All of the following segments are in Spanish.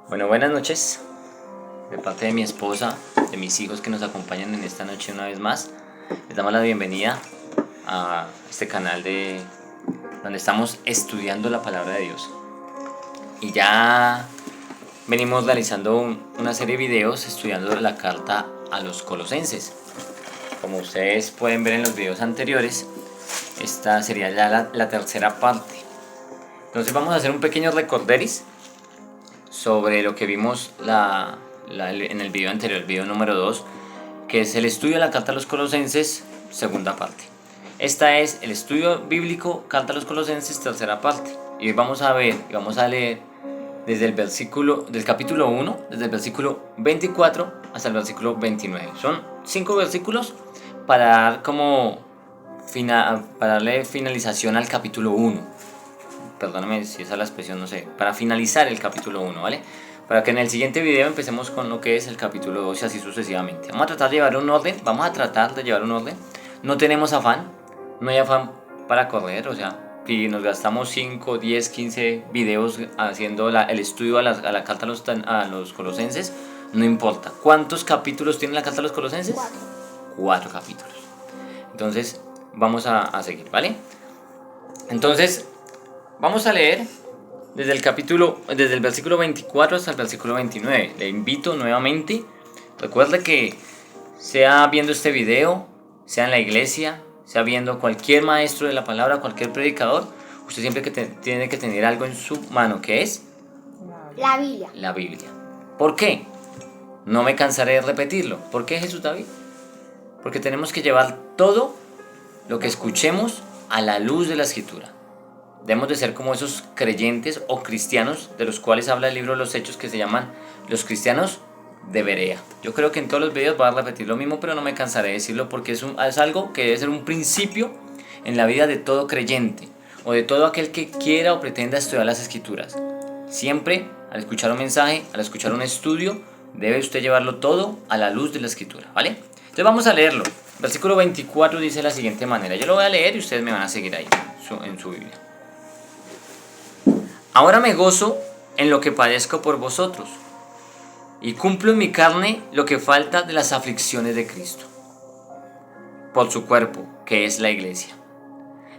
Bueno, buenas noches. De parte de mi esposa, de mis hijos que nos acompañan en esta noche una vez más, les damos la bienvenida a este canal donde estamos estudiando la palabra de Dios. Y ya venimos realizando una serie de videos estudiando la carta a los Colosenses. Como ustedes pueden ver en los videos anteriores, esta sería ya la tercera parte. Entonces vamos a hacer un pequeño recorderis sobre lo que vimos en el video anterior, el video número 2, que es el estudio de la carta a los Colosenses, segunda parte. Esta es el estudio bíblico, carta a los Colosenses, tercera parte. Y hoy vamos a ver y vamos a leer desde del capítulo 1, desde el versículo 24 hasta el versículo 29. Son 5 versículos para darle finalización al capítulo 1. Perdóname si esa es la expresión, no sé, para finalizar el capítulo 1, ¿vale? Para que en el siguiente video empecemos con lo que es el capítulo 2 y así sucesivamente. Vamos a tratar de llevar un orden, No tenemos afán, no hay afán para correr, o sea, si nos gastamos 5, 10, 15 videos haciendo el estudio a la carta a los Colosenses, no importa. ¿Cuántos capítulos tiene la carta a los Colosenses? 4 capítulos. Entonces, vamos a seguir, ¿vale? Entonces, vamos a leer desde el versículo 24 hasta el versículo 29. Le invito nuevamente, recuerde que sea viendo este video, sea en la iglesia, sea viendo cualquier maestro de la palabra, cualquier predicador, usted siempre tiene que tener algo en su mano, que es la Biblia. La Biblia. ¿Por qué? No me cansaré de repetirlo. ¿Por qué, Jesús David? Porque tenemos que llevar todo lo que escuchemos a la luz de la Escritura. Debemos de ser como esos creyentes o cristianos de los cuales habla el libro de los Hechos, que se llaman los cristianos de Berea. Yo creo que en todos los videos voy a repetir lo mismo, pero no me cansaré de decirlo porque es algo que debe ser un principio en la vida de todo creyente o de todo aquel que quiera o pretenda estudiar las Escrituras. Siempre, al escuchar un mensaje, al escuchar un estudio, debe usted llevarlo todo a la luz de la Escritura, ¿vale? Entonces vamos a leerlo. Versículo 24 dice de la siguiente manera. Yo lo voy a leer y ustedes me van a seguir ahí en su Biblia. Ahora me gozo en lo que padezco por vosotros, y cumplo en mi carne lo que falta de las aflicciones de Cristo, por su cuerpo, que es la iglesia,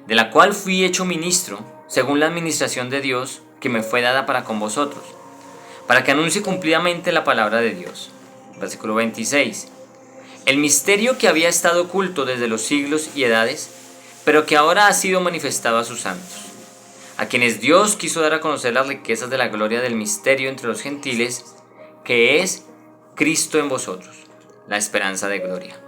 de la cual fui hecho ministro, según la administración de Dios que me fue dada para con vosotros, para que anuncie cumplidamente la palabra de Dios. Versículo 26. El misterio que había estado oculto desde los siglos y edades, pero que ahora ha sido manifestado a sus santos, a quienes Dios quiso dar a conocer las riquezas de la gloria del misterio entre los gentiles, que es Cristo en vosotros, la esperanza de gloria,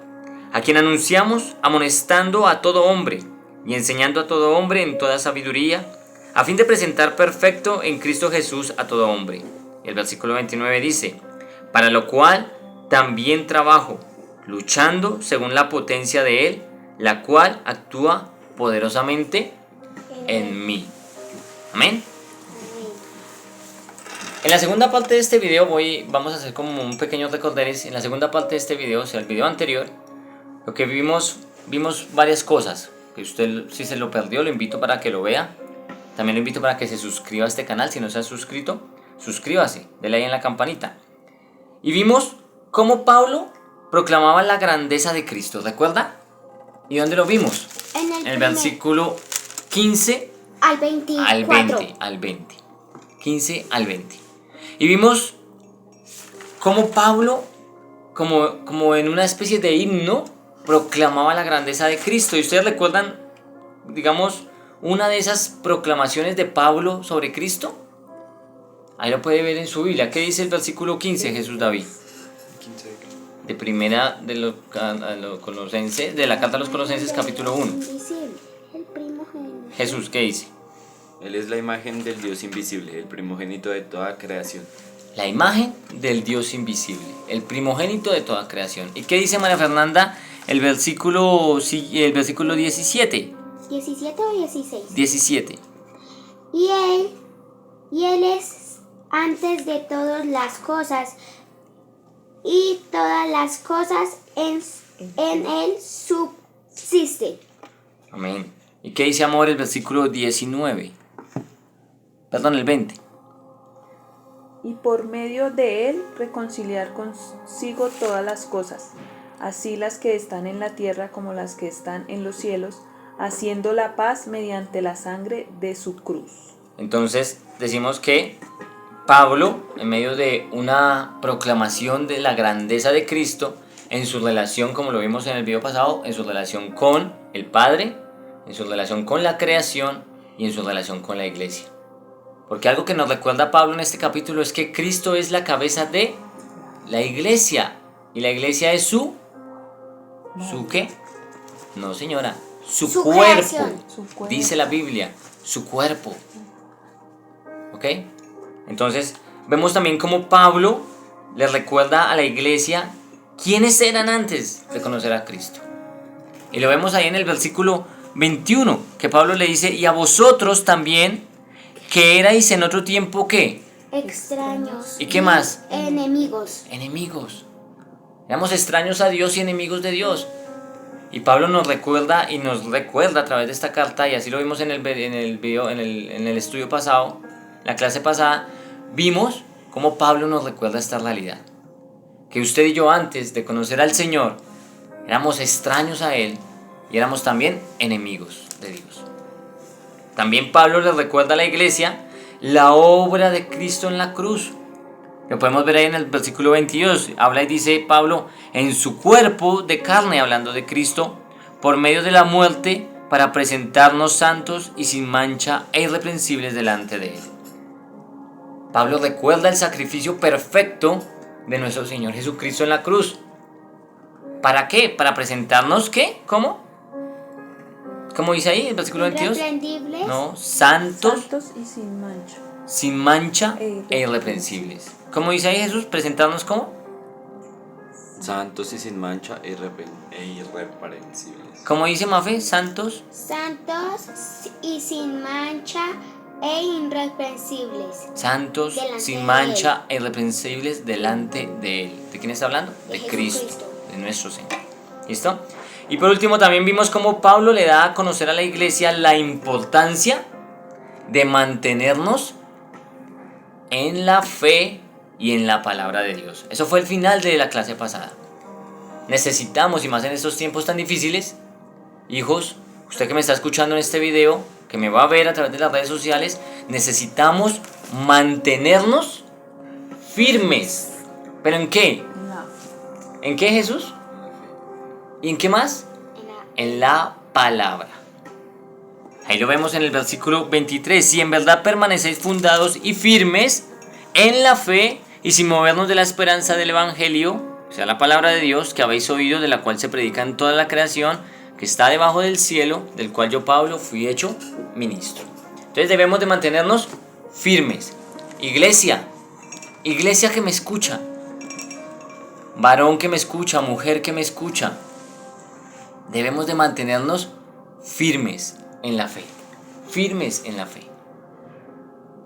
a quien anunciamos amonestando a todo hombre y enseñando a todo hombre en toda sabiduría, a fin de presentar perfecto en Cristo Jesús a todo hombre. El versículo 29 dice, para lo cual también trabajo, luchando según la potencia de Él, la cual actúa poderosamente en mí. Amén. En la segunda parte de este video vamos a hacer como un pequeño recorderis. En la segunda parte de este video, o sea, el video anterior, lo que vimos varias cosas. Que usted, si se lo perdió, lo invito para que lo vea. También lo invito para que se suscriba a este canal. Si no se ha suscrito, suscríbase, dele ahí en la campanita. Y vimos cómo Pablo proclamaba la grandeza de Cristo, ¿recuerda? ¿Y dónde lo vimos? En el versículo 15 al 24. Al 20. 15 al 20. Y vimos cómo Pablo, como en una especie de himno, proclamaba la grandeza de Cristo. Y ustedes recuerdan, digamos, una de esas proclamaciones de Pablo sobre Cristo. Ahí lo puede ver en su Biblia. ¿Qué dice el versículo 15, Jesús David? De primera de los Colosenses, de la carta a los Colosenses, capítulo 1. Jesús, ¿qué dice? Él es la imagen del Dios invisible, el primogénito de toda creación. La imagen del Dios invisible, el primogénito de toda creación. ¿Y qué dice María Fernanda? El versículo 17. ¿17 o 16? 17. Y él es antes de todas las cosas, y todas las cosas en él subsisten. Amén. ¿Y qué dice, amor, el versículo 19? Perdón, el 20. y por medio de él reconciliar consigo todas las cosas, así las que están en la tierra como las que están en los cielos, haciendo la paz mediante la sangre de su cruz. Entonces decimos que Pablo, en medio de una proclamación de la grandeza de Cristo, en su relación, como lo vimos en el video pasado, en su relación con el Padre, en su relación con la creación y en su relación con la iglesia. Porque algo que nos recuerda Pablo en este capítulo es que Cristo es la cabeza de la iglesia. ¿Y la iglesia es su qué? No, señora. Su cuerpo. Creación. Su cuerpo. Dice la Biblia, su cuerpo. ¿Ok? Entonces, vemos también cómo Pablo le recuerda a la iglesia quiénes eran antes de conocer a Cristo. Y lo vemos ahí en el versículo 21, que Pablo le dice, y a vosotros también, que erais en otro tiempo, ¿qué? Extraños. ¿Y qué más? Enemigos. Enemigos. Éramos extraños a Dios y enemigos de Dios. Y Pablo nos recuerda a través de esta carta, y así lo vimos en el video, en el estudio pasado, la clase pasada, vimos cómo Pablo nos recuerda esta realidad. Que usted y yo, antes de conocer al Señor, éramos extraños a Él y éramos también enemigos de Dios. También Pablo les recuerda a la iglesia la obra de Cristo en la cruz. Lo podemos ver ahí en el versículo 22. Habla y dice Pablo, en su cuerpo de carne, hablando de Cristo, por medio de la muerte, para presentarnos santos y sin mancha e irreprensibles delante de Él. Pablo recuerda el sacrificio perfecto de nuestro Señor Jesucristo en la cruz. ¿Para qué? Para presentarnos, ¿qué? ¿Cómo? ¿Cómo dice ahí el versículo 22? Irreprensibles. No, santos, Y sin mancha. sin mancha e irreprensibles. ¿Cómo dice ahí Jesús? ¿Presentarnos cómo? Santos y sin mancha e irreprensibles. ¿Cómo dice Mafe? Santos. Santos y sin mancha e irreprensibles. Santos, Delante sin de mancha e irreprensibles delante de Él. ¿De quién está hablando? De Cristo, Jesucristo. de nuestro Señor. ¿Listo? Y por último también vimos cómo Pablo le da a conocer a la iglesia la importancia de mantenernos en la fe y en la palabra de Dios. Eso fue el final de la clase pasada. Necesitamos, y más en estos tiempos tan difíciles, hijos, usted que me está escuchando en este video, que me va a ver a través de las redes sociales, necesitamos mantenernos firmes. ¿Pero en qué? No. ¿En qué, Jesús? ¿Y en qué más? En la palabra. Ahí lo vemos en el versículo 23. Si en verdad permanecéis fundados y firmes en la fe y sin movernos de la esperanza del evangelio, o sea, la palabra de Dios que habéis oído, de la cual se predica en toda la creación, que está debajo del cielo, del cual yo, Pablo, fui hecho ministro. Entonces debemos de mantenernos firmes. Iglesia que me escucha, varón que me escucha, mujer que me escucha, debemos de mantenernos firmes en la fe, firmes en la fe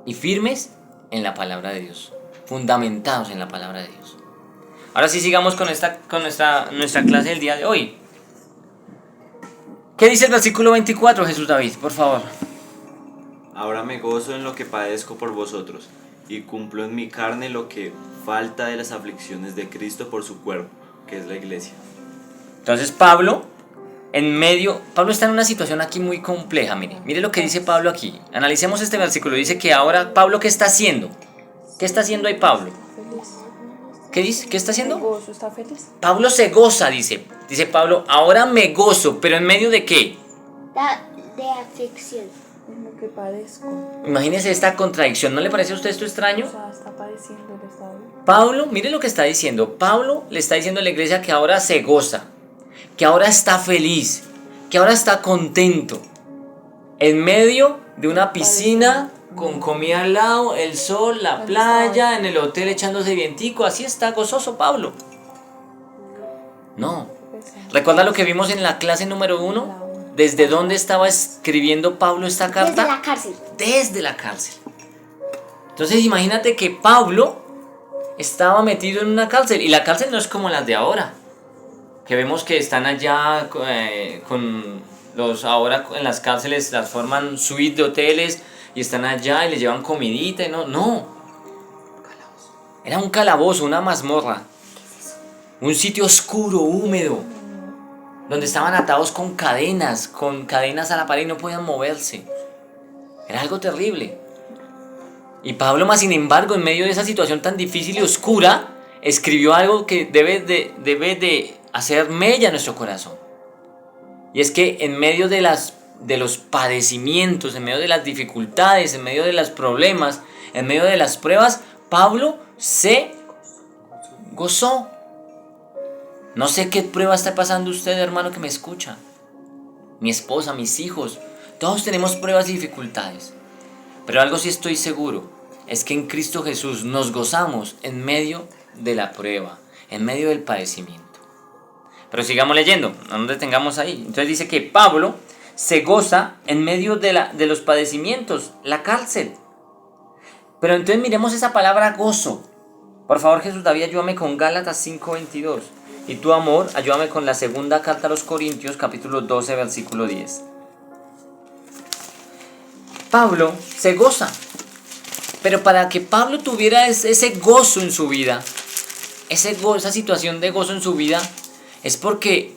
y firmes en la palabra de Dios, fundamentados en la palabra de Dios. Ahora sí, sigamos con nuestra clase del día de hoy. ¿Qué dice el versículo 24, Jesús David? Por favor. Ahora me gozo en lo que padezco por vosotros, y cumplo en mi carne lo que falta de las aflicciones de Cristo por su cuerpo, que es la iglesia. Entonces Pablo está en una situación aquí muy compleja. Mire lo que dice Pablo aquí. Analicemos este versículo. Dice que ahora Pablo, ¿qué está haciendo? ¿Qué está haciendo ahí Pablo? Feliz. ¿Qué dice? ¿Qué está haciendo? Gozo, está feliz. Pablo se goza, dice Pablo, ahora me gozo, pero ¿en medio de qué? De aflicción. En lo que padezco. Imagínese esta contradicción, ¿no le parece a usted esto extraño? O sea, está padeciendo el estado. Pablo, mire lo que está diciendo. Pablo le está diciendo a la iglesia que ahora se goza, que ahora está feliz, que ahora está contento, en medio de una piscina con comida al lado, el sol, la playa, en el hotel echándose vientico. Así está gozoso Pablo. No. ¿Recuerda lo que vimos en la clase número 1? ¿Desde dónde estaba escribiendo Pablo esta carta? Desde la cárcel. Desde la cárcel. Entonces imagínate que Pablo estaba metido en una cárcel, y la cárcel no es como las de ahora, que vemos que están allá con los, ahora en las cárceles las forman suite de hoteles y están allá y les llevan comidita y no. Era un calabozo, una mazmorra, un sitio oscuro, húmedo, donde estaban atados con cadenas a la pared y no podían moverse. Era algo terrible. Y Pablo, más sin embargo, en medio de esa situación tan difícil y oscura, escribió algo que debe de hacer mella en nuestro corazón. Y es que en medio de los padecimientos, en medio de las dificultades, en medio de los problemas, en medio de las pruebas, Pablo se gozó. No sé qué prueba está pasando usted, hermano, que me escucha. Mi esposa, mis hijos, todos tenemos pruebas y dificultades. Pero algo sí estoy seguro, es que en Cristo Jesús nos gozamos en medio de la prueba, en medio del padecimiento. Pero sigamos leyendo, no nos detengamos ahí. Entonces dice que Pablo se goza en medio de los padecimientos, la cárcel. Pero entonces miremos esa palabra gozo. Por favor, Jesús David, ayúdame con Gálatas 5:22. Y tu amor, ayúdame con la segunda carta a los Corintios, capítulo 12, versículo 10. Pablo se goza. Pero para que Pablo tuviera ese gozo en su vida, esa situación de gozo en su vida, es porque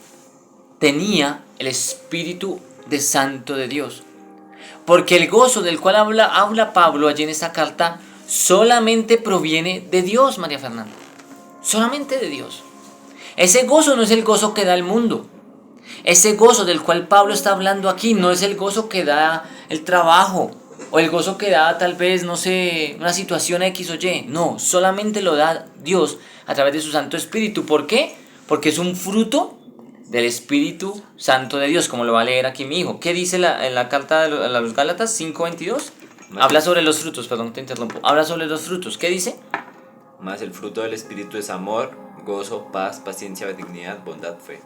tenía el Espíritu de Santo de Dios. Porque el gozo del cual habla Pablo allí en esta carta solamente proviene de Dios, María Fernanda. Solamente de Dios. Ese gozo no es el gozo que da el mundo. Ese gozo del cual Pablo está hablando aquí no es el gozo que da el trabajo o el gozo que da tal vez, no sé, una situación X o Y. No, solamente lo da Dios a través de su Santo Espíritu. ¿Por qué? Porque es un fruto del Espíritu Santo de Dios, como lo va a leer aquí mi hijo. ¿Qué dice en la carta a los Gálatas 5:22? Habla sobre los frutos, perdón, te interrumpo. Habla sobre los frutos. ¿Qué dice? Más el fruto del Espíritu es amor, gozo, paz, paciencia, benignidad, bondad, fe.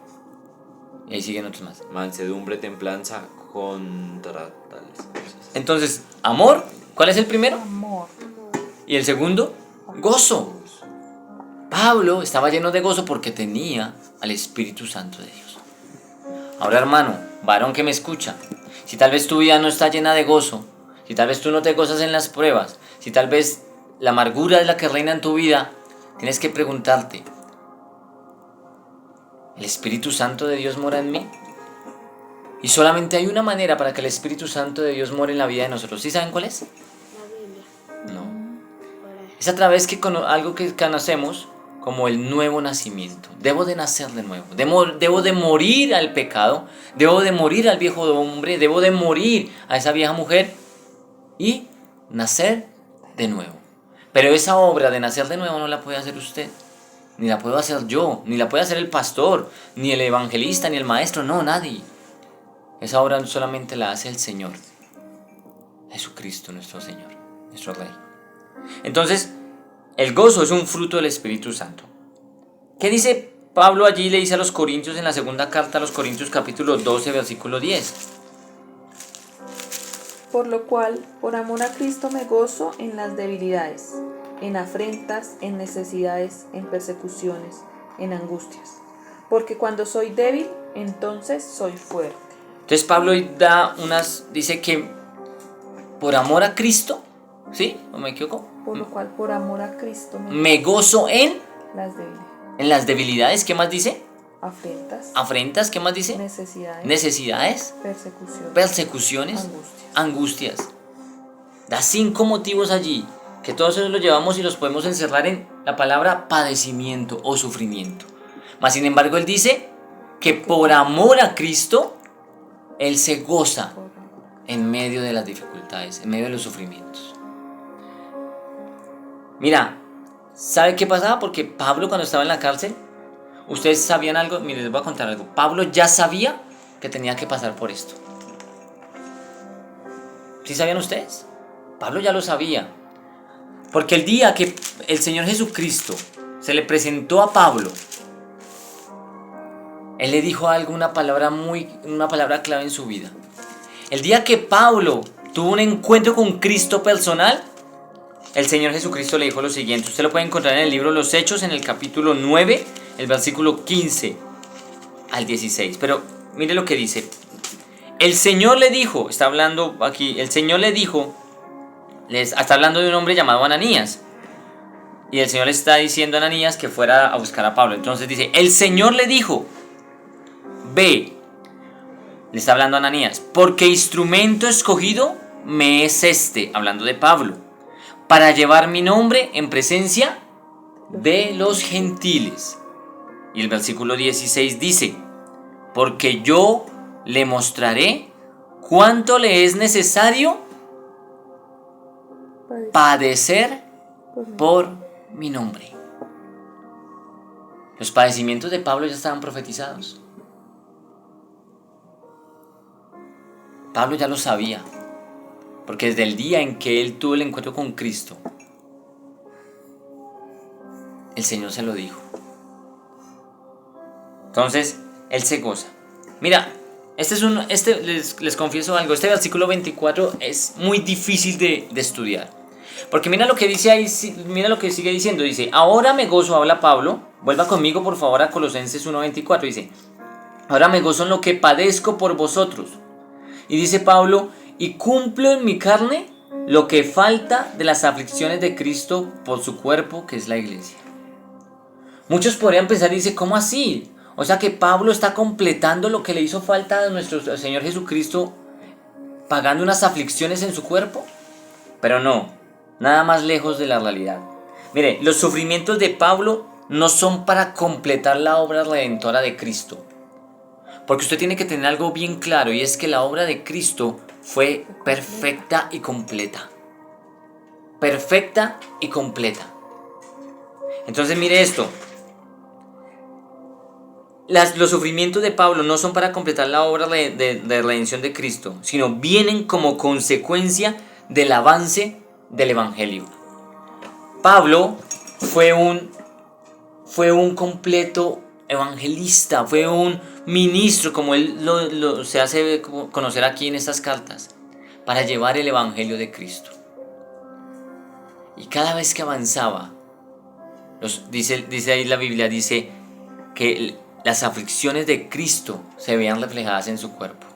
Y ahí siguen otros más. Mansedumbre, templanza, contra tales cosas. Entonces, amor, ¿cuál es el primero? Amor. Y el segundo, gozo. Pablo estaba lleno de gozo porque tenía al Espíritu Santo de Dios. Ahora, hermano, varón que me escucha, si tal vez tu vida no está llena de gozo, si tal vez tú no te gozas en las pruebas, si tal vez la amargura es la que reina en tu vida, tienes que preguntarte, ¿el Espíritu Santo de Dios mora en mí? Y solamente hay una manera para que el Espíritu Santo de Dios more en la vida de nosotros. ¿Sí saben cuál es? La Biblia. No. Es a través que algo que conocemos como el nuevo nacimiento. Debo de nacer de nuevo. Debo de morir al pecado. Debo de morir al viejo hombre. Debo de morir a esa vieja mujer. Y nacer de nuevo. Pero esa obra de nacer de nuevo no la puede hacer usted. Ni la puedo hacer yo. Ni la puede hacer el pastor. Ni el evangelista. Ni el maestro. No, nadie. Esa obra solamente la hace el Señor. Jesucristo, nuestro Señor. Nuestro Rey. Entonces, el gozo es un fruto del Espíritu Santo. ¿Qué dice Pablo allí? Le dice a los Corintios en la segunda carta a los Corintios capítulo 12 versículo 10. Por lo cual, por amor a Cristo me gozo en las debilidades, en afrentas, en necesidades, en persecuciones, en angustias. Porque cuando soy débil, entonces soy fuerte. Entonces Pablo dice que por amor a Cristo, ¿sí? ¿No me equivoco? Por lo cual, por amor a Cristo me gozo en las debilidades. las debilidades. ¿Qué más dice? Afrentas. ¿Qué más dice? Necesidades. Persecuciones. Angustias. Da 5 motivos allí, que todos esos los llevamos y los podemos encerrar en la palabra padecimiento o sufrimiento. Mas sin embargo él dice que por amor a Cristo, él se goza en medio de las dificultades, en medio de los sufrimientos. Mira, ¿sabe qué pasaba? Porque Pablo cuando estaba en la cárcel, ¿ustedes sabían algo? Miren, les voy a contar algo. Pablo ya sabía que tenía que pasar por esto. ¿Sí sabían ustedes? Pablo ya lo sabía. Porque el día que el Señor Jesucristo se le presentó a Pablo, Él le dijo algo, una palabra clave en su vida. El día que Pablo tuvo un encuentro con Cristo personal, el Señor Jesucristo le dijo lo siguiente. Usted lo puede encontrar en el libro Los Hechos, en el capítulo 9, el versículo 15 al 16. Pero mire lo que dice. El Señor le dijo, está hablando aquí, el Señor le dijo, está hablando de un hombre llamado Ananías. y el Señor le está diciendo a Ananías que fuera a buscar a Pablo. Entonces dice, el Señor le dijo, ve, le está hablando a Ananías, porque instrumento escogido me es este, hablando de Pablo, para llevar mi nombre en presencia de los gentiles. Y el versículo 16 dice, porque yo le mostraré cuánto le es necesario padecer por mi nombre. Los padecimientos de Pablo ya estaban profetizados. Pablo ya lo sabía, porque desde el día en que él tuvo el encuentro con Cristo, el Señor se lo dijo. Entonces, él se goza. Mira, les confieso algo, este versículo 24 es muy difícil de estudiar. Porque mira lo que dice ahí, mira lo que sigue diciendo, dice, ahora me gozo, habla Pablo, vuelva conmigo por favor a Colosenses 1:24, dice, ahora me gozo en lo que padezco por vosotros. Y dice Pablo, y cumplo en mi carne lo que falta de las aflicciones de Cristo por su cuerpo, que es la iglesia. Muchos podrían pensar y dice, ¿cómo así? O sea que Pablo está completando lo que le hizo falta a nuestro Señor Jesucristo, pagando unas aflicciones en su cuerpo. Pero no, nada más lejos de la realidad. Mire, los sufrimientos de Pablo no son para completar la obra redentora de Cristo. Porque usted tiene que tener algo bien claro, y es que la obra de Cristo fue perfecta y completa. Perfecta y completa. Entonces mire esto. Los sufrimientos de Pablo no son para completar la obra de redención de Cristo, sino vienen como consecuencia del avance del Evangelio. Pablo fue un completo evangelista, fue un ministro, como él se hace conocer aquí en estas cartas, para llevar el Evangelio de Cristo. Y cada vez que avanzaba, dice ahí la Biblia, dice que las aflicciones de Cristo se veían reflejadas en su cuerpo.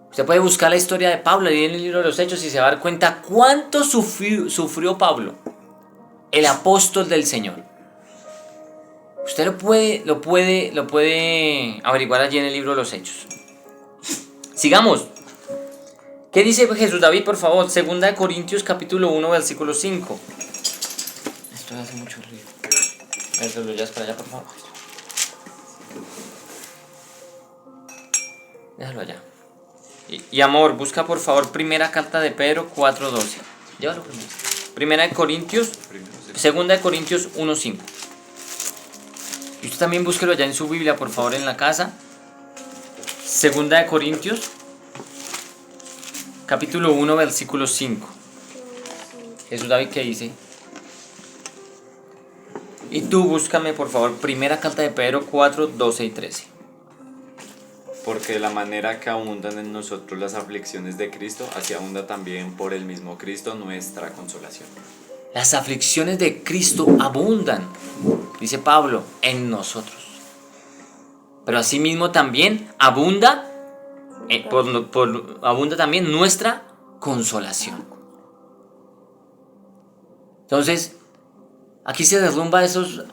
Usted puede buscar la historia de Pablo ahí en el libro de los Hechos y se va a dar cuenta cuánto sufrió Pablo, el apóstol del Señor. Usted lo puede averiguar allí en el libro de los Hechos. Sigamos. ¿Qué dice Jesús David, por favor? 2 Corintios capítulo 1, versículo 5. Esto hace mucho ruido. Lo llevas para allá, por favor. Déjalo allá. Y amor, busca por favor primera carta de Pedro 4:12. Llévalo primero. Primera de Corintios, segunda de Corintios 1:5. Y usted también búsquelo allá en su Biblia, por favor, en la casa. Segunda de Corintios, capítulo 1, versículo 5. Jesús David, ¿qué dice? Y tú búscame, por favor, primera carta de Pedro 4:12 y 13. Porque de la manera que abundan en nosotros las aflicciones de Cristo, así abunda también por el mismo Cristo nuestra consolación. Las aflicciones de Cristo abundan, dice Pablo, en nosotros. Pero asimismo también abunda, abunda también nuestra consolación. Entonces, aquí se derrumba esas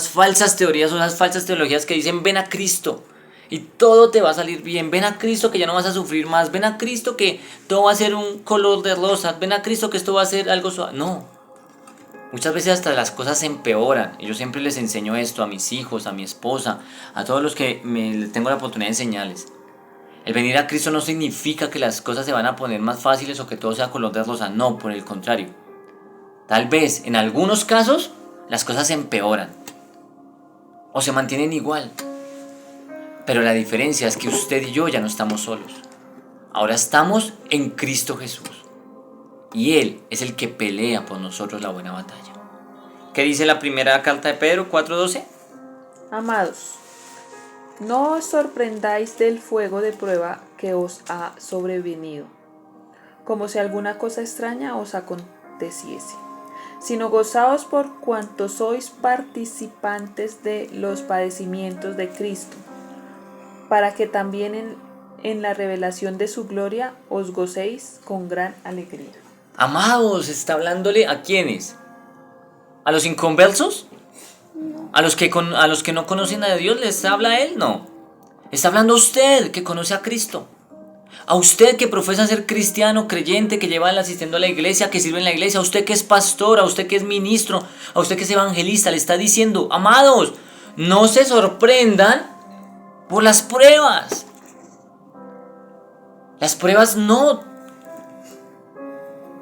falsas teorías o esas falsas teologías que dicen ven a Cristo y todo te va a salir bien, ven a Cristo que ya no vas a sufrir más, ven a Cristo que todo va a ser un color de rosa, ven a Cristo que esto va a ser algo suave. No, muchas veces hasta las cosas se empeoran, y yo siempre les enseño esto a mis hijos, a mi esposa, a todos los que tengo la oportunidad de enseñarles. El venir a Cristo no significa que las cosas se van a poner más fáciles o que todo sea color de rosa, no, por el contrario. Tal vez en algunos casos las cosas se empeoran o se mantienen igual. Pero la diferencia es que usted y yo ya no estamos solos. Ahora estamos en Cristo Jesús. Y Él es el que pelea por nosotros la buena batalla. ¿Qué dice la primera carta de Pedro 4:12? Amados, no os sorprendáis del fuego de prueba que os ha sobrevenido, como si alguna cosa extraña os aconteciese, sino gozaos por cuanto sois participantes de los padecimientos de Cristo, para que también en la revelación de su gloria os gocéis con gran alegría. Amados, ¿está hablándole a quiénes? ¿A los inconversos? ¿A los que no conocen a Dios les habla a Él? No. Está hablando a usted que conoce a Cristo. A usted que profesa ser cristiano, creyente, que lleva asistiendo a la iglesia, que sirve en la iglesia, a usted que es pastor, a usted que es ministro, a usted que es evangelista, le está diciendo, amados, no se sorprendan por las pruebas. Las pruebas no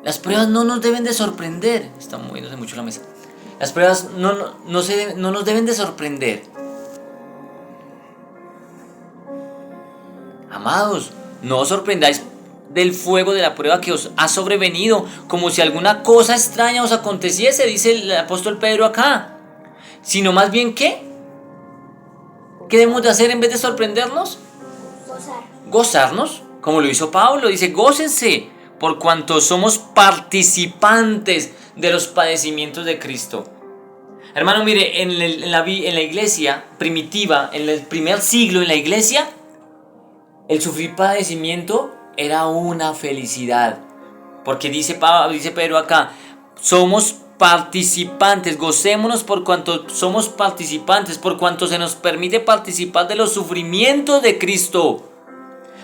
nos deben de sorprender. Está moviéndose mucho la mesa. Las pruebas no nos deben de sorprender. Amados, no os sorprendáis del fuego de la prueba que os ha sobrevenido, como si alguna cosa extraña os aconteciese, dice el apóstol Pedro acá. Sino más bien, ¿qué? ¿Qué debemos de hacer en vez de sorprendernos? Gozarnos, como lo hizo Pablo. Dice, gócense, por cuanto somos participantes de los padecimientos de Cristo. Hermano, mire, en la iglesia primitiva, en el primer siglo, en la iglesia, el sufrir padecimiento era una felicidad. Porque dice Pedro acá, somos participantes, gocémonos por cuanto somos participantes, por cuanto se nos permite participar de los sufrimientos de Cristo.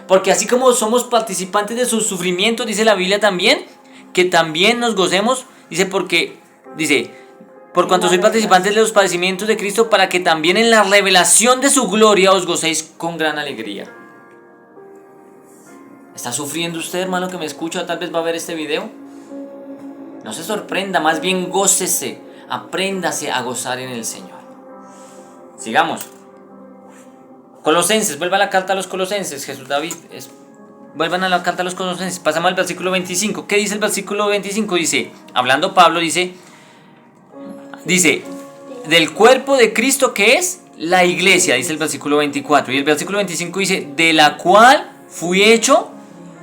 Porque así como somos participantes de sus sufrimientos, dice la Biblia también, que también nos gocemos, por cuanto sois participantes de los padecimientos de Cristo, para que también en la revelación de su gloria os gocéis con gran alegría. ¿Está sufriendo usted, hermano, que me escucha? Tal vez va a ver este video. No se sorprenda, más bien gócese, apréndase a gozar en el Señor. Sigamos. Colosenses, vuelva a la carta a los Colosenses, Jesús David, vuelvan a la carta a los Colosenses, pasamos al versículo 25. ¿Qué dice el versículo 25? Dice, hablando Pablo, dice, del cuerpo de Cristo que es la iglesia, dice el versículo 24. Y el versículo 25 dice, de la cual fui hecho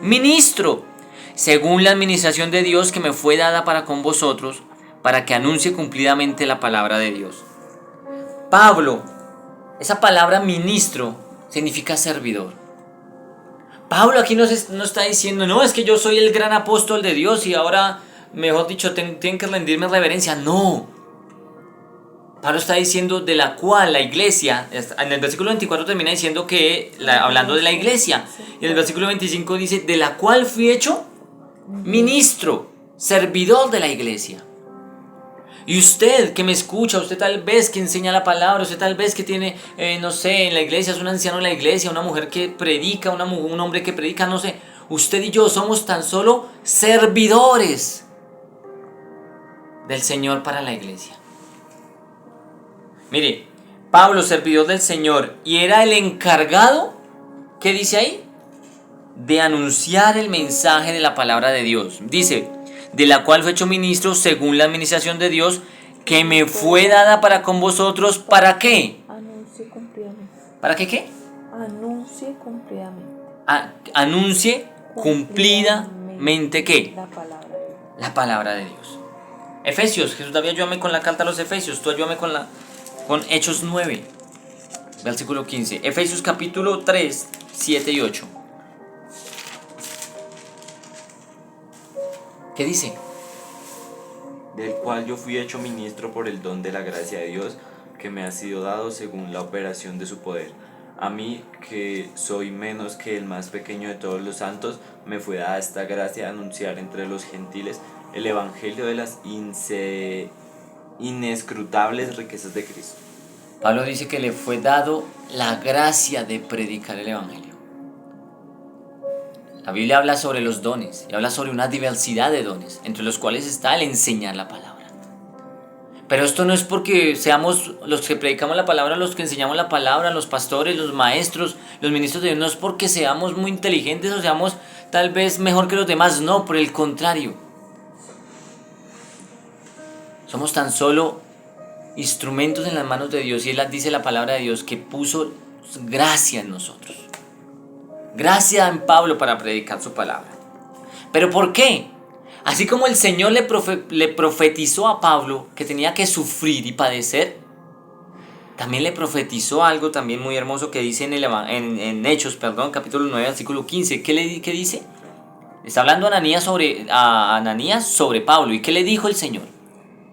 ministro, según la administración de Dios que me fue dada para con vosotros, para que anuncie cumplidamente la palabra de Dios. Pablo, esa palabra ministro significa servidor. Pablo aquí no está diciendo, no, es que yo soy el gran apóstol de Dios y ahora, mejor dicho, tienen que rendirme reverencia. No. Pablo está diciendo de la cual la iglesia, en el versículo 24 termina diciendo que, hablando de la iglesia, y en el versículo 25 dice, de la cual fui hecho ministro, servidor de la iglesia. Y usted que me escucha, usted tal vez que enseña la palabra, usted tal vez que tiene, no sé, en la iglesia, es un anciano en la iglesia, una mujer que predica, un hombre que predica, no sé, usted y yo somos tan solo servidores del Señor para la iglesia. Mire, Pablo, servidor del Señor, y era el encargado, ¿qué dice ahí? De anunciar el mensaje de la palabra de Dios. Dice, de la cual fue hecho ministro según la administración de Dios, que me fue dada para con vosotros, ¿para qué? Anuncie cumplidamente. ¿Para qué? Anuncie cumplidamente. Anuncie cumplidamente ¿qué? La palabra. La palabra de Dios. Efesios, Jesús David, ayúdame con la carta a los Efesios, tú ayúdame con Hechos 9, versículo 15. Efesios capítulo 3, 7 y 8. ¿Qué dice? Del cual yo fui hecho ministro por el don de la gracia de Dios que me ha sido dado según la operación de su poder. A mí, que soy menos que el más pequeño de todos los santos, me fue dada esta gracia de anunciar entre los gentiles el evangelio de las inescrutables riquezas de Cristo. Pablo dice que le fue dado la gracia de predicar el evangelio. La Biblia habla sobre los dones y habla sobre una diversidad de dones, entre los cuales está el enseñar la palabra. Pero esto no es porque seamos los que predicamos la palabra, los que enseñamos la palabra, los pastores, los maestros, los ministros de Dios, no es porque seamos muy inteligentes o seamos tal vez mejor que los demás, no, por el contrario. Somos tan solo instrumentos en las manos de Dios, y Él dice la palabra de Dios que puso gracia en nosotros. Gracia en Pablo para predicar su palabra. ¿Pero por qué? Así como el Señor le profetizó a Pablo que tenía que sufrir y padecer, también le profetizó algo también muy hermoso que dice en Hechos, capítulo 9, versículo 15. ¿Qué dice? Está hablando a Ananías sobre Pablo. ¿Y qué le dijo el Señor?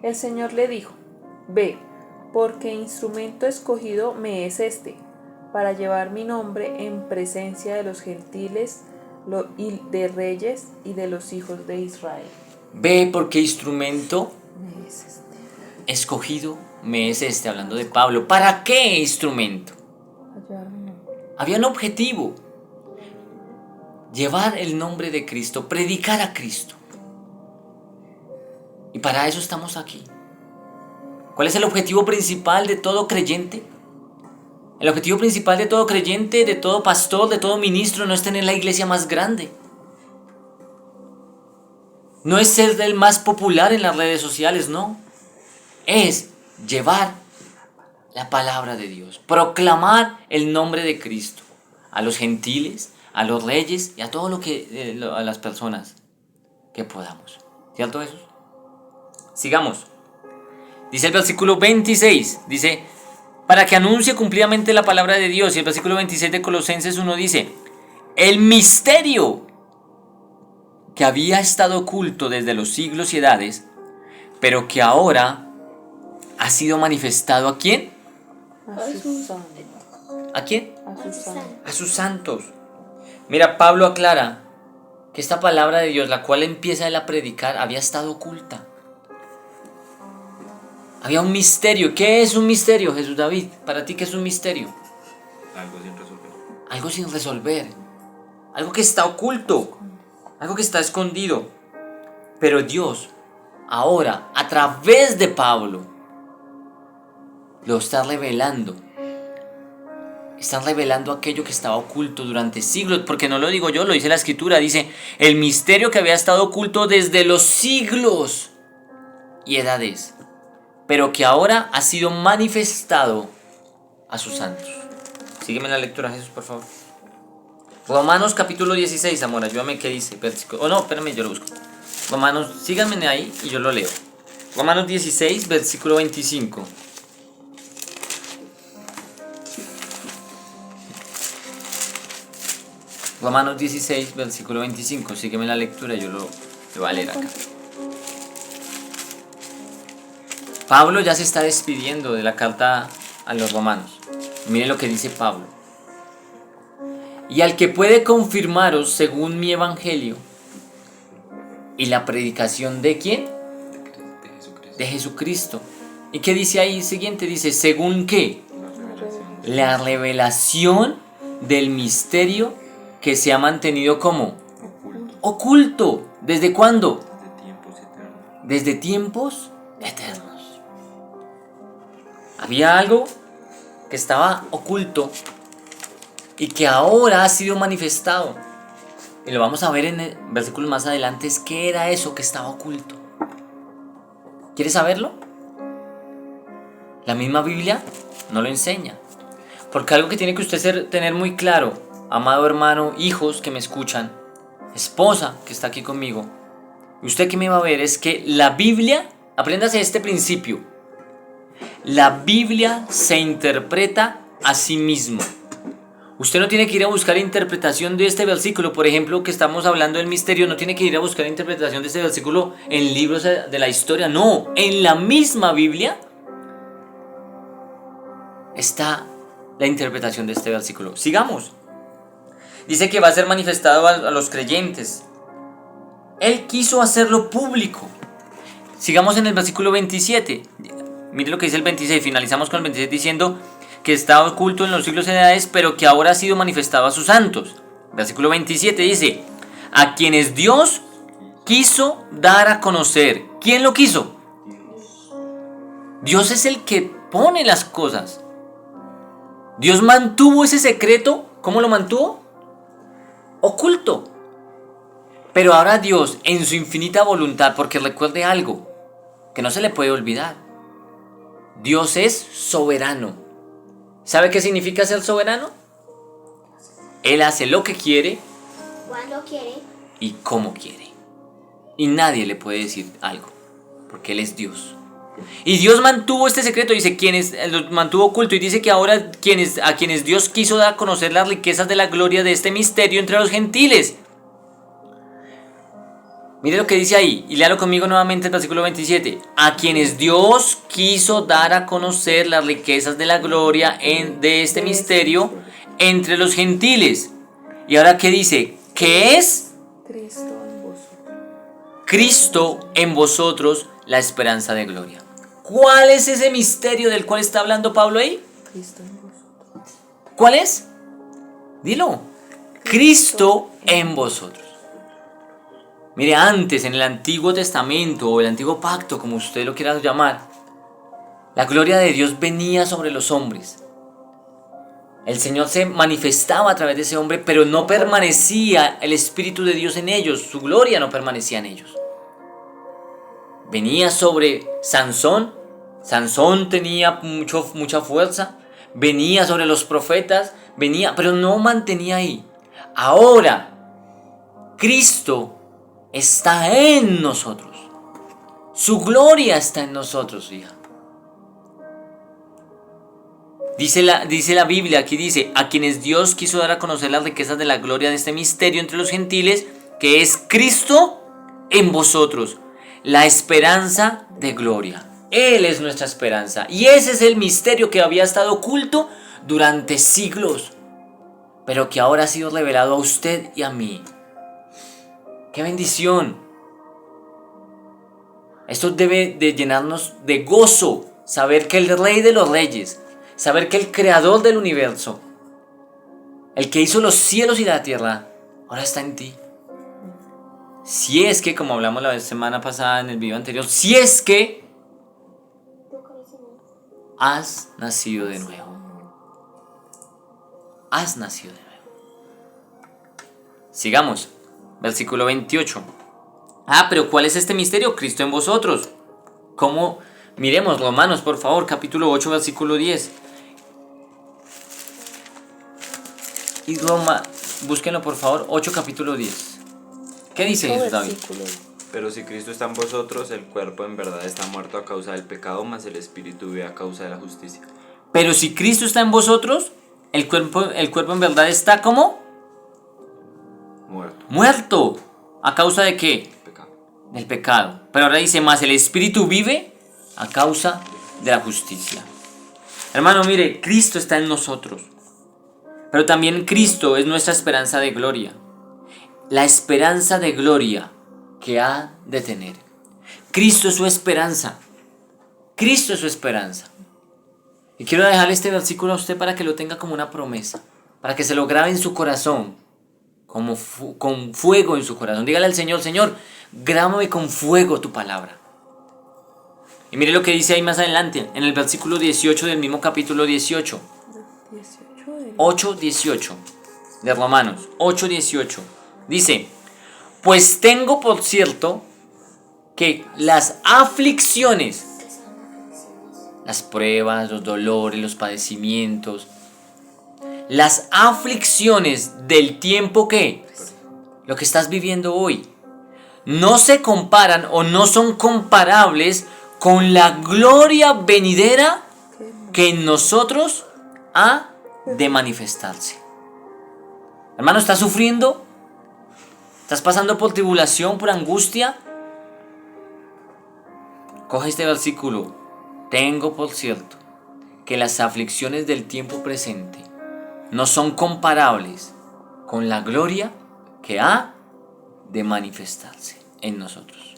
El Señor le dijo: Ve, porque instrumento escogido me es este, para llevar mi nombre en presencia de los gentiles y de reyes y de los hijos de Israel. Ve, porque instrumento Me es este. escogido me es este, hablando de Pablo. ¿Para qué instrumento? A llevar mi nombre. Había un objetivo: llevar el nombre de Cristo, predicar a Cristo. Y para eso estamos aquí. ¿Cuál es el objetivo principal de todo creyente? El objetivo principal de todo creyente, de todo pastor, de todo ministro, no es tener la iglesia más grande. No es ser el más popular en las redes sociales, no. Es llevar la palabra de Dios, proclamar el nombre de Cristo a los gentiles, a los reyes y a todo a las personas que podamos. ¿Cierto eso? Sigamos. Dice el versículo 26, dice, para que anuncie cumplidamente la palabra de Dios. Y el versículo 26 de Colosenses 1 dice, el misterio que había estado oculto desde los siglos y edades, pero que ahora ha sido manifestado ¿a quién? A sus santos. ¿A quién? A sus santos. A sus santos. Mira, Pablo aclara que esta palabra de Dios, la cual empieza él a predicar, había estado oculta. Había un misterio. ¿Qué es un misterio, Jesús David? Para ti, ¿qué es un misterio? Algo sin resolver. Algo sin resolver. Algo que está oculto. Algo que está escondido. Pero Dios, ahora, a través de Pablo, lo está revelando. Están revelando aquello que estaba oculto durante siglos, porque no lo digo yo, lo dice la Escritura. Dice, el misterio que había estado oculto desde los siglos y edades, pero que ahora ha sido manifestado a sus santos. Sígueme en la lectura, Jesús, por favor. Romanos capítulo 16, amor, ayúdame, ¿qué dice? No, espérame, yo lo busco. Romanos, síganme ahí y yo lo leo. Romanos 16, versículo 25. Romanos 16, versículo 25. Sígueme en la lectura, yo lo voy a leer acá. Pablo ya se está despidiendo de la carta a los romanos. Mire lo que dice Pablo. Y al que puede confirmaros según mi evangelio y la predicación de ¿quién? De Jesucristo. ¿Y qué dice ahí siguiente? Dice, ¿según qué? La revelación del misterio que se ha mantenido como oculto. ¿Desde cuándo? Desde tiempos eternos. Había algo que estaba oculto y que ahora ha sido manifestado. Y lo vamos a ver en el versículo más adelante, es qué era eso que estaba oculto. ¿Quieres saberlo? La misma Biblia no lo enseña. Porque algo que tiene que usted tener muy claro, amado hermano, hijos que me escuchan, esposa que está aquí conmigo, y usted que me va a ver, es que la Biblia, apréndase este principio, la Biblia se interpreta a sí mismo. Usted no tiene que ir a buscar interpretación de este versículo, por ejemplo, que estamos hablando del misterio, no tiene que ir a buscar interpretación de este versículo en libros de la historia, no, en la misma Biblia está la interpretación de este versículo. Sigamos. Dice que va a ser manifestado a los creyentes. Él quiso hacerlo público. Sigamos en el versículo 27. Mire lo que dice el 26. Finalizamos con el 26 diciendo que estaba oculto en los siglos y edades, pero que ahora ha sido manifestado a sus santos. Versículo 27 dice, a quienes Dios quiso dar a conocer. ¿Quién lo quiso? Dios es el que pone las cosas. Dios mantuvo ese secreto. ¿Cómo lo mantuvo? Oculto. Pero ahora Dios, en su infinita voluntad, porque recuerde algo que no se le puede olvidar, Dios es soberano. ¿Sabe qué significa ser soberano? Él hace lo que quiere, Cuando quiere. y cómo quiere. Y nadie le puede decir algo, porque Él es Dios. Y Dios mantuvo este secreto, dice, lo mantuvo oculto, y dice que ahora a quienes Dios quiso dar a conocer las riquezas de la gloria de este misterio entre los gentiles. Mire lo que dice ahí, y léalo conmigo nuevamente el versículo 27. A quienes Dios quiso dar a conocer las riquezas de la gloria de este misterio entre los gentiles. Y ahora, ¿qué dice? ¿Qué es? Cristo en vosotros. Cristo en vosotros, la esperanza de gloria. ¿Cuál es ese misterio del cual está hablando Pablo ahí? Cristo en vosotros. ¿Cuál es? Dilo. Cristo en vosotros. Mire, antes en el Antiguo Testamento o el Antiguo Pacto, como usted lo quiera llamar, la gloria de Dios venía sobre los hombres. El Señor se manifestaba a través de ese hombre, pero no permanecía el Espíritu de Dios en ellos, su gloria no permanecía en ellos. Venía sobre Sansón, Sansón tenía mucha fuerza, venía sobre los profetas, venía, pero no mantenía ahí. Ahora, Cristo está en nosotros. Su gloria está en nosotros, hija. Dice la Biblia, aquí dice, a quienes Dios quiso dar a conocer las riquezas de la gloria de este misterio entre los gentiles, que es Cristo en vosotros, la esperanza de gloria. Él es nuestra esperanza. Y ese es el misterio que había estado oculto durante siglos, pero que ahora ha sido revelado a usted y a mí. ¡Qué bendición! Esto debe de llenarnos de gozo, saber que el Rey de los Reyes, saber que el Creador del universo, el que hizo los cielos y la tierra, ahora está en ti. Si es que, como hablamos la semana pasada en el video anterior, si es que has nacido de nuevo. Has nacido de nuevo. Sigamos. Versículo 28. Pero ¿cuál es este misterio? Cristo en vosotros. ¿Cómo? Miremos Romanos, por favor, capítulo 8, versículo 10. Y búsquenlo por favor, 8, capítulo 10. ¿Qué dice Jesús, David? Pero si Cristo está en vosotros, el cuerpo en verdad está muerto a causa del pecado, mas el espíritu vive a causa de la justicia. Pero si Cristo está en vosotros, el cuerpo en verdad está ¿cómo? Muerto. ¿A causa de qué? Pecado. Del pecado. Pero ahora dice más, el espíritu vive a causa de la justicia. Hermano, mire, Cristo está en nosotros. Pero también Cristo es nuestra esperanza de gloria. La esperanza de gloria que ha de tener. Cristo es su esperanza. Cristo es su esperanza. Y quiero dejarle este versículo a usted para que lo tenga como una promesa. Para que se lo grabe en su corazón. Como con fuego en su corazón. Dígale al Señor, Señor, grábame con fuego tu palabra. Y mire lo que dice ahí más adelante, en el versículo 18 del mismo capítulo 18. 8:18 de Romanos, 8:18. Dice, pues tengo por cierto que las aflicciones, las pruebas, los dolores, los padecimientos, las aflicciones del tiempo que, lo que estás viviendo hoy, no se comparan o no son comparables con la gloria venidera que en nosotros ha de manifestarse. Hermano, ¿estás sufriendo? ¿Estás pasando por tribulación, por angustia? Coge este versículo. Tengo por cierto que las aflicciones del tiempo presente no son comparables con la gloria que ha de manifestarse en nosotros.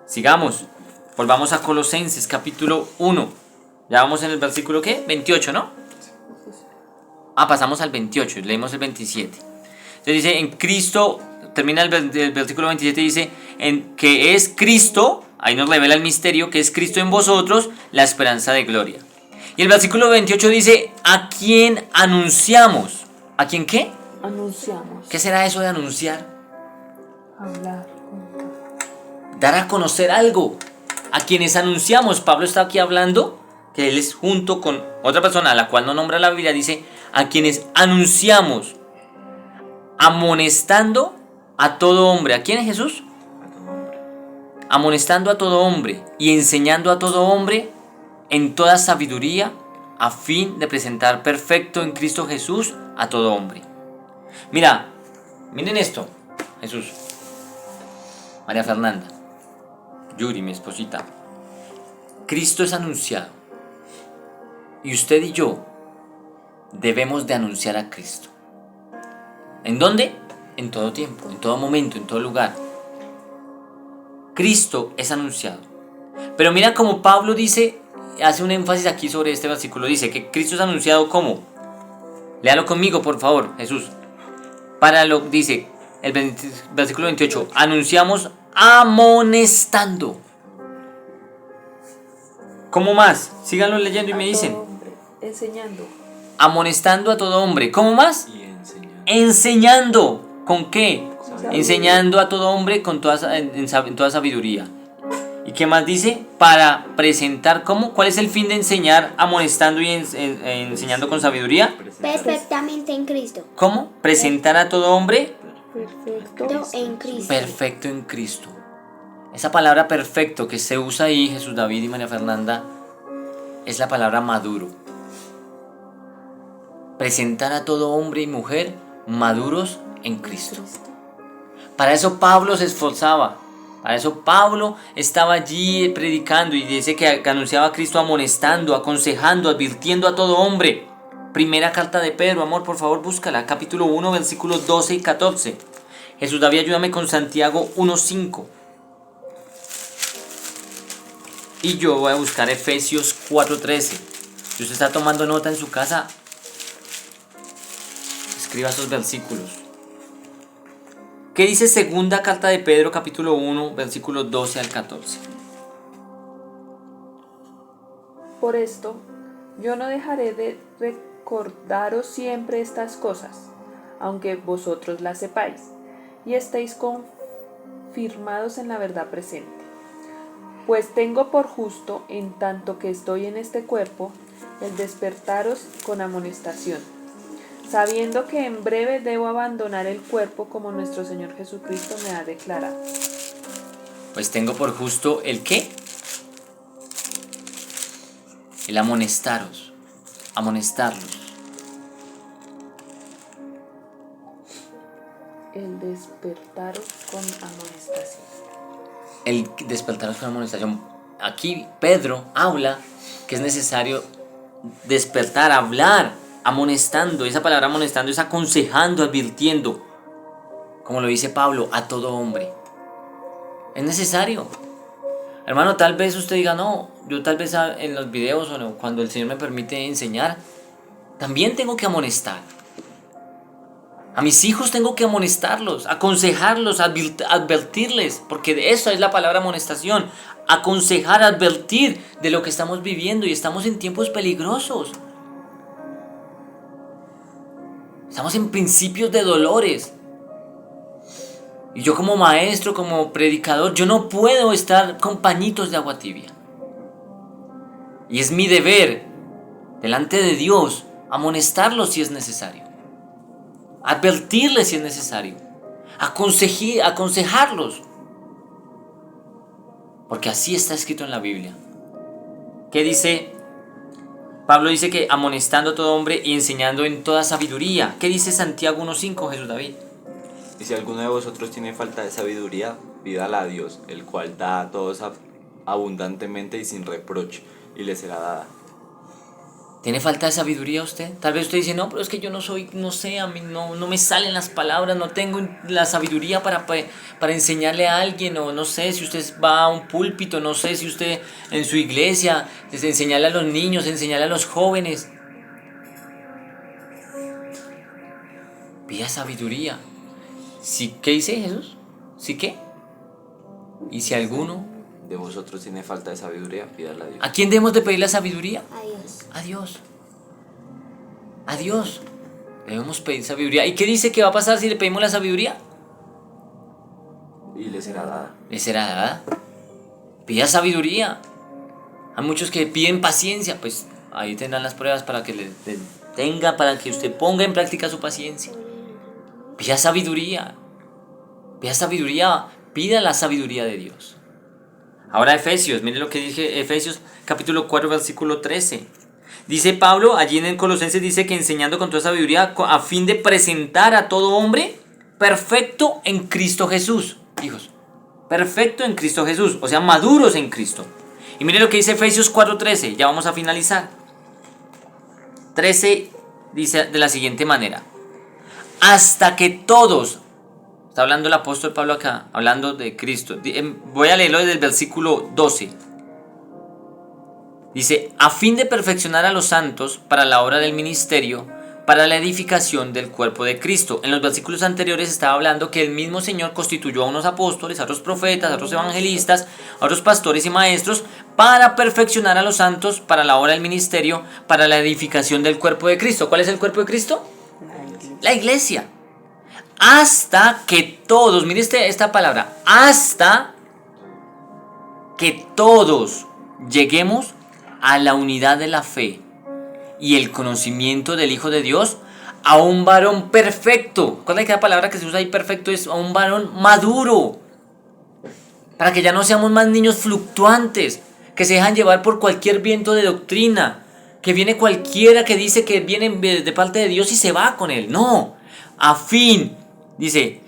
Sigamos, volvamos a Colosenses capítulo 1. Ya vamos en el versículo ¿qué? 28, ¿no? Pasamos al 28, leemos el 27. Entonces dice, en Cristo, termina el versículo 27, dice, en que es Cristo, ahí nos revela el misterio, que es Cristo en vosotros, la esperanza de gloria. Y el versículo 28 dice, ¿a quién anunciamos? ¿A quién qué? Anunciamos. ¿Qué será eso de anunciar? Hablar, contar. Dar a conocer algo. A quienes anunciamos, Pablo está aquí hablando, que él es junto con otra persona a la cual no nombra la Biblia, dice, a quienes anunciamos, amonestando a todo hombre. ¿A quién es Jesús? A todo hombre. Amonestando a todo hombre y enseñando a todo hombre en toda sabiduría, a fin de presentar perfecto en Cristo Jesús a todo hombre. Miren esto. Jesús, María Fernanda, Yuri, mi esposita, Cristo es anunciado. Y usted y yo debemos de anunciar a Cristo. ¿En dónde? En todo tiempo, en todo momento, en todo lugar. Cristo es anunciado. Pero mira como Pablo dice, hace un énfasis aquí sobre este versículo, dice que Cristo es anunciado ¿cómo? Léalo conmigo, por favor, Jesús. Dice el versículo 28, anunciamos amonestando. ¿Cómo más? Síganlo leyendo y me dicen. Hombre, enseñando. Amonestando a todo hombre. ¿Cómo más? Y enseñando. Enseñando. ¿Con qué? Sabiduría. Enseñando a todo hombre con en toda sabiduría. ¿Y qué más dice? Para presentar ¿cómo? ¿Cuál es el fin de enseñar amonestando y enseñando con sabiduría? Perfectamente en Cristo. ¿Cómo? Presentar a todo hombre Perfecto. En Cristo. perfecto en Cristo. Esa palabra perfecto que se usa ahí, Jesús David y María Fernanda, es la palabra maduro. Presentar a todo hombre y mujer maduros en Cristo. Para eso Pablo se esforzaba. Para eso Pablo estaba allí predicando y dice que anunciaba a Cristo amonestando, aconsejando, advirtiendo a todo hombre. Primera carta de Pedro, amor, por favor búscala, capítulo 1, versículos 12 y 14. Jesús David, ayúdame con Santiago 1:5. Y yo voy a buscar Efesios 4:13. Si usted está tomando nota en su casa, escriba esos versículos. ¿Qué dice segunda carta de Pedro, capítulo 1, versículos 12 al 14? Por esto, yo no dejaré de recordaros siempre estas cosas, aunque vosotros las sepáis, y estéis confirmados en la verdad presente. Pues tengo por justo, en tanto que estoy en este cuerpo, el despertaros con amonestación, sabiendo que en breve debo abandonar el cuerpo como nuestro Señor Jesucristo me ha declarado. Pues tengo por justo el ¿qué? El amonestarlos. El despertaros con amonestación. El despertarlos con amonestación. Aquí Pedro habla que es necesario despertar, hablar, amonestando. Esa palabra amonestando es aconsejando, advirtiendo. Como lo dice Pablo, a todo hombre. Es necesario. Hermano, tal vez usted diga, no, yo tal vez en los videos o no, cuando el Señor me permite enseñar, también tengo que amonestar. A mis hijos tengo que amonestarlos, aconsejarlos, advertirles, porque de eso es la palabra amonestación. Aconsejar, advertir de lo que estamos viviendo y estamos en tiempos peligrosos. Estamos en principios de dolores. Y yo como maestro, como predicador, yo no puedo estar con pañitos de agua tibia. Y es mi deber, delante de Dios, amonestarlos si es necesario. Advertirles si es necesario. Aconsejarlos. Porque así está escrito en la Biblia. ¿Qué dice? Pablo dice que amonestando a todo hombre y enseñando en toda sabiduría. ¿Qué dice Santiago 1:5, Jesús David? Y si alguno de vosotros tiene falta de sabiduría, pídala a Dios, el cual da a todos abundantemente y sin reproche, y le será dada. ¿Tiene falta de sabiduría usted? Tal vez usted dice, no, pero es que yo no sé, a mí no me salen las palabras, no tengo la sabiduría para enseñarle a alguien, o no sé si usted va a un púlpito, no sé si usted en su iglesia, enseñarle a los niños, enseñarle a los jóvenes. Pida sabiduría. ¿Sí, qué dice Jesús? ¿Sí qué? ¿Y si alguno? De vosotros tiene falta de sabiduría, pídala a Dios. ¿A quién debemos de pedir la sabiduría? Adiós. A Dios. A Dios. Debemos pedir sabiduría. ¿Y qué dice que va a pasar si le pedimos la sabiduría? Y le será dada. Le será dada. Pida sabiduría. Hay muchos que piden paciencia, pues ahí tendrán las pruebas para que para que usted ponga en práctica su paciencia. Pida sabiduría. Pida sabiduría. Pida la sabiduría de Dios. Ahora Efesios, miren lo que dije, Efesios capítulo 4, versículo 13. Dice Pablo, allí en el Colosenses dice que enseñando con toda sabiduría a fin de presentar a todo hombre perfecto en Cristo Jesús, hijos. Perfecto en Cristo Jesús, o sea, maduros en Cristo. Y mire lo que dice Efesios 4:13, ya vamos a finalizar. 13 dice de la siguiente manera: hasta que todos, está hablando el apóstol Pablo acá, hablando de Cristo. Voy a leerlo desde el versículo 12. Dice, a fin de perfeccionar a los santos para la obra del ministerio, para la edificación del cuerpo de Cristo. En los versículos anteriores estaba hablando que el mismo Señor constituyó a unos apóstoles, a otros profetas, a otros evangelistas, a otros pastores y maestros, para perfeccionar a los santos para la obra del ministerio, para la edificación del cuerpo de Cristo. ¿Cuál es el cuerpo de Cristo? La iglesia. Hasta que todos, mire esta palabra, hasta que todos lleguemos a la unidad de la fe y el conocimiento del Hijo de Dios, a un varón perfecto. ¿Cuál es la palabra que se usa ahí perfecto? Es a un varón maduro. Para que ya no seamos más niños fluctuantes, que se dejan llevar por cualquier viento de doctrina, que viene cualquiera que dice que viene de parte de Dios y se va con él. No, a fin, dice,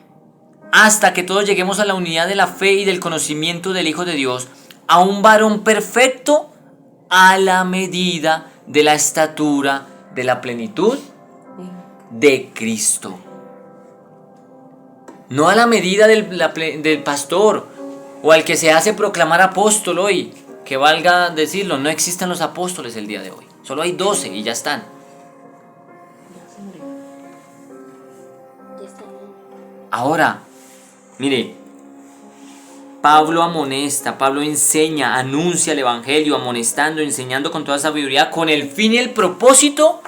hasta que todos lleguemos a la unidad de la fe y del conocimiento del Hijo de Dios, a un varón perfecto, a la medida de la estatura de la plenitud de Cristo. No a la medida del pastor o al que se hace proclamar apóstol hoy, que valga decirlo, no existen los apóstoles el día de hoy, solo hay 12 y ya están. Ahora, mire, Pablo amonesta, Pablo enseña, anuncia el evangelio, amonestando, enseñando con toda sabiduría, con el fin y el propósito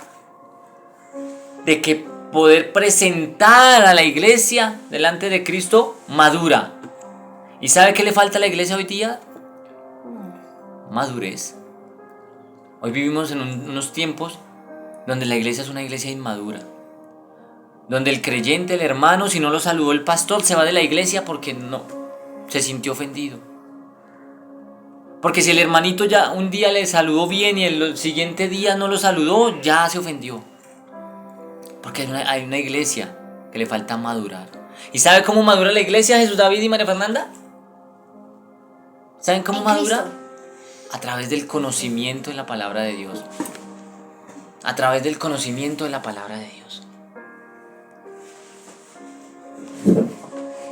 de que poder presentar a la iglesia delante de Cristo madura. ¿Y sabe qué le falta a la iglesia hoy día? Madurez. Hoy vivimos en unos tiempos donde la iglesia es una iglesia inmadura, donde el creyente, el hermano, si no lo saludó el pastor, se va de la iglesia porque no se sintió ofendido. Porque si el hermanito ya un día le saludó bien y el siguiente día no lo saludó, ya se ofendió. Porque hay una iglesia que le falta madurar. ¿Y sabe cómo madura la iglesia, Jesús David y María Fernanda? ¿Saben cómo madura? A través del conocimiento de la palabra de Dios. A través del conocimiento de la palabra de Dios.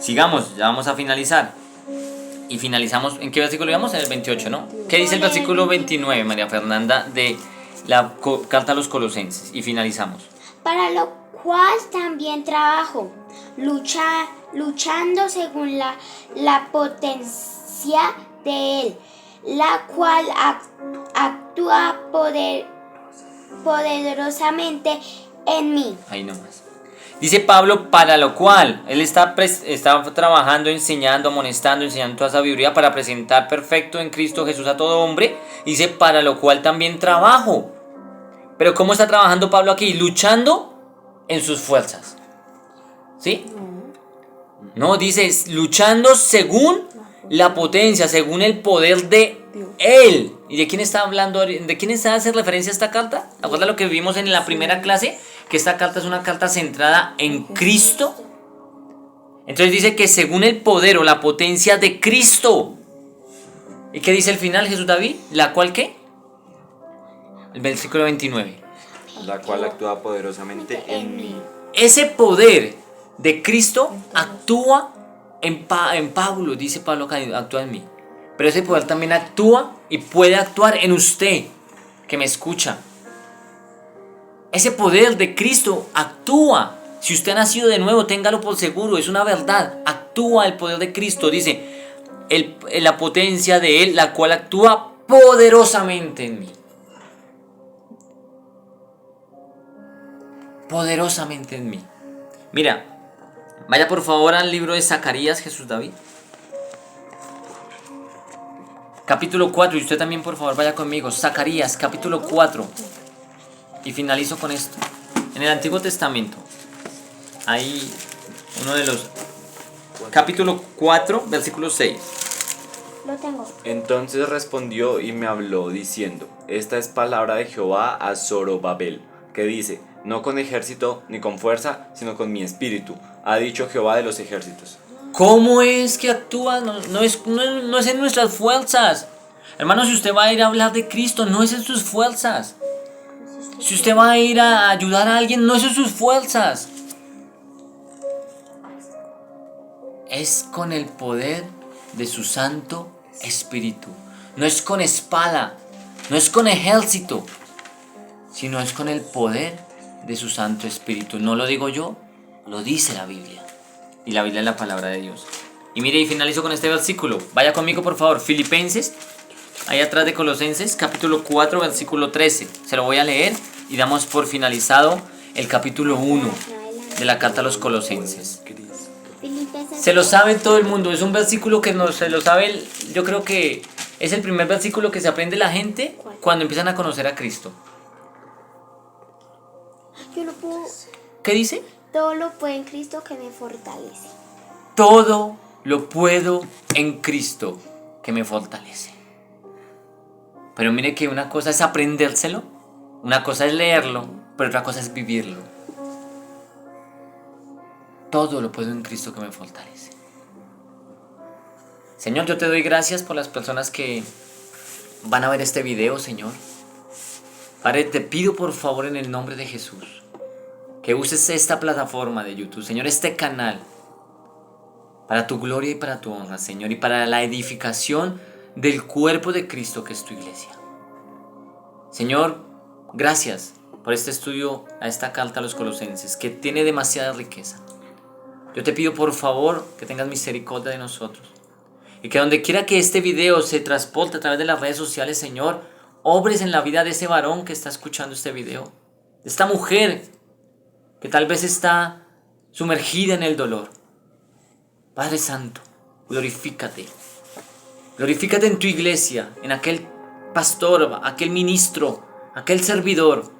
Sigamos, ya vamos a finalizar. Y finalizamos, ¿en qué versículo íbamos? En el 28, ¿no? ¿Qué dice el versículo 29, María Fernanda, de la carta a los Colosenses? Y finalizamos. Para lo cual también trabajo, luchando según la potencia de Él, la cual actúa poderosamente en mí. Ahí nomás. Dice Pablo, para lo cual él está trabajando, enseñando, amonestando, enseñando toda sabiduría para presentar perfecto en Cristo Jesús a todo hombre. Dice, para lo cual también trabajo. Pero ¿cómo está trabajando Pablo aquí? Luchando en sus fuerzas. ¿Sí? No, dice, luchando según la potencia, según el poder de Él. ¿Y de quién está hablando? ¿De quién está hace referencia a esta carta? ¿Acuerda lo que vimos en la primera clase? Que esta carta es una carta centrada en Cristo. Entonces dice que según el poder o la potencia de Cristo. ¿Y qué dice el final, Jesús David? ¿La cual qué? El versículo 29. La cual actúa poderosamente en mí. Ese poder de Cristo actúa en Pablo, dice Pablo que actúa en mí. Pero ese poder también actúa y puede actuar en usted, que me escucha. Ese poder de Cristo actúa. Si usted ha nacido de nuevo, téngalo por seguro, es una verdad. Actúa el poder de Cristo, dice, la potencia de Él, la cual actúa poderosamente en mí. Poderosamente en mí. Mira, vaya por favor al libro de Zacarías, Jesús David. Capítulo 4, y usted también por favor vaya conmigo. Zacarías, capítulo 4. Y finalizo con esto. En el Antiguo Testamento hay uno de los... Capítulo 4, versículo 6. Lo tengo. Entonces respondió y me habló diciendo, esta es palabra de Jehová a Zorobabel, que dice, no con ejército ni con fuerza, sino con mi espíritu, ha dicho Jehová de los ejércitos. ¿Cómo es que actúa? No es en nuestras fuerzas. Hermano, si usted va a ir a hablar de Cristo, no es en sus fuerzas. Si usted va a ir a ayudar a alguien, no es en sus fuerzas. Es con el poder de su Santo Espíritu. No es con espada, no es con ejército, sino es con el poder de su Santo Espíritu. No lo digo yo, lo dice la Biblia. Y la Biblia es la palabra de Dios. Y mire, y finalizo con este versículo. Vaya conmigo, por favor. Filipenses, ahí atrás de Colosenses, capítulo 4, versículo 13. Se lo voy a leer y damos por finalizado el capítulo 1 de la carta a los Colosenses. Se lo sabe todo el mundo. Es un versículo que no se lo sabe. Yo creo que es el primer versículo que se aprende la gente cuando empiezan a conocer a Cristo. Yo lo puedo. ¿Qué dice? Todo lo puedo en Cristo que me fortalece. Todo lo puedo en Cristo que me fortalece. Pero mire que una cosa es aprendérselo, una cosa es leerlo, pero otra cosa es vivirlo. Todo lo puedo en Cristo que me fortalece. Señor, yo te doy gracias por las personas que van a ver este video, Señor. Padre, te pido por favor en el nombre de Jesús que uses esta plataforma de YouTube, Señor, este canal, para tu gloria y para tu honra, Señor, y para la edificación del cuerpo de Cristo que es tu iglesia. Señor, gracias por este estudio a esta carta a los Colosenses, que tiene demasiada riqueza. Yo te pido por favor que tengas misericordia de nosotros y que donde quiera que este video se transporte a través de las redes sociales, Señor, obres en la vida de ese varón que está escuchando este video, de esta mujer que tal vez está sumergida en el dolor. Padre Santo, glorifícate. Glorifícate en tu iglesia, en aquel pastor, aquel ministro, aquel servidor,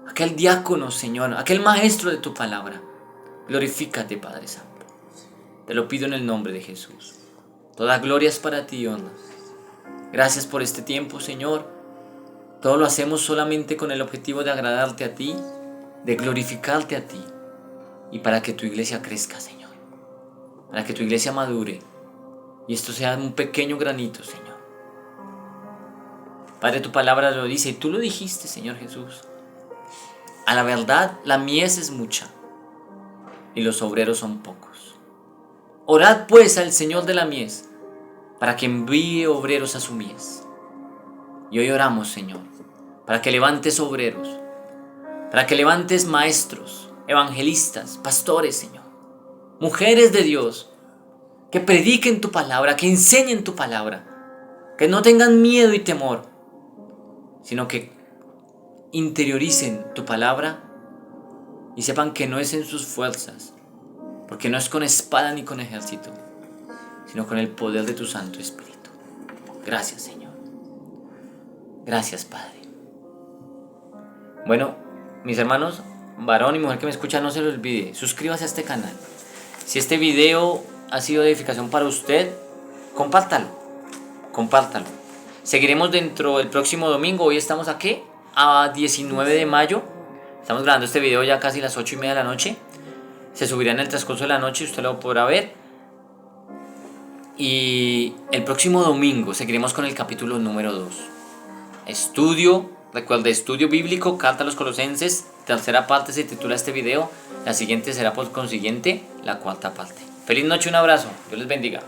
aquel diácono, Señor, aquel maestro de tu palabra. Glorifícate, Padre Santo. Te lo pido en el nombre de Jesús. Toda gloria es para ti, honra. Gracias por este tiempo, Señor. Todo lo hacemos solamente con el objetivo de agradarte a ti, de glorificarte a ti y para que tu iglesia crezca, Señor. Para que tu iglesia madure y esto sea un pequeño granito, Señor. Padre, tu palabra lo dice y tú lo dijiste, Señor Jesús. A la verdad, la mies es mucha y los obreros son pocos. Orad pues al Señor de la mies para que envíe obreros a su mies. Y hoy oramos, Señor, para que levantes obreros, para que levantes maestros, evangelistas, pastores, Señor, mujeres de Dios, que prediquen tu palabra, que enseñen tu palabra, que no tengan miedo y temor, sino que interioricen tu palabra y sepan que no es en sus fuerzas, porque no es con espada ni con ejército, sino con el poder de tu Santo Espíritu. Gracias, Señor. Gracias, Padre. Bueno, mis hermanos, varón y mujer que me escuchan, no se lo olvide, suscríbase a este canal. Si este video ha sido de edificación para usted, compártalo. Seguiremos dentro del próximo domingo. Hoy estamos aquí a 19 de mayo. Estamos grabando este video ya casi las 8:30 de la noche. Se subirá en el transcurso de la noche y usted lo podrá ver. Y el próximo domingo seguiremos con el capítulo número 2. Estudio bíblico, carta a los Colosenses. Tercera parte se titula este video. La siguiente será por consiguiente la cuarta parte. Feliz noche, un abrazo. Dios les bendiga.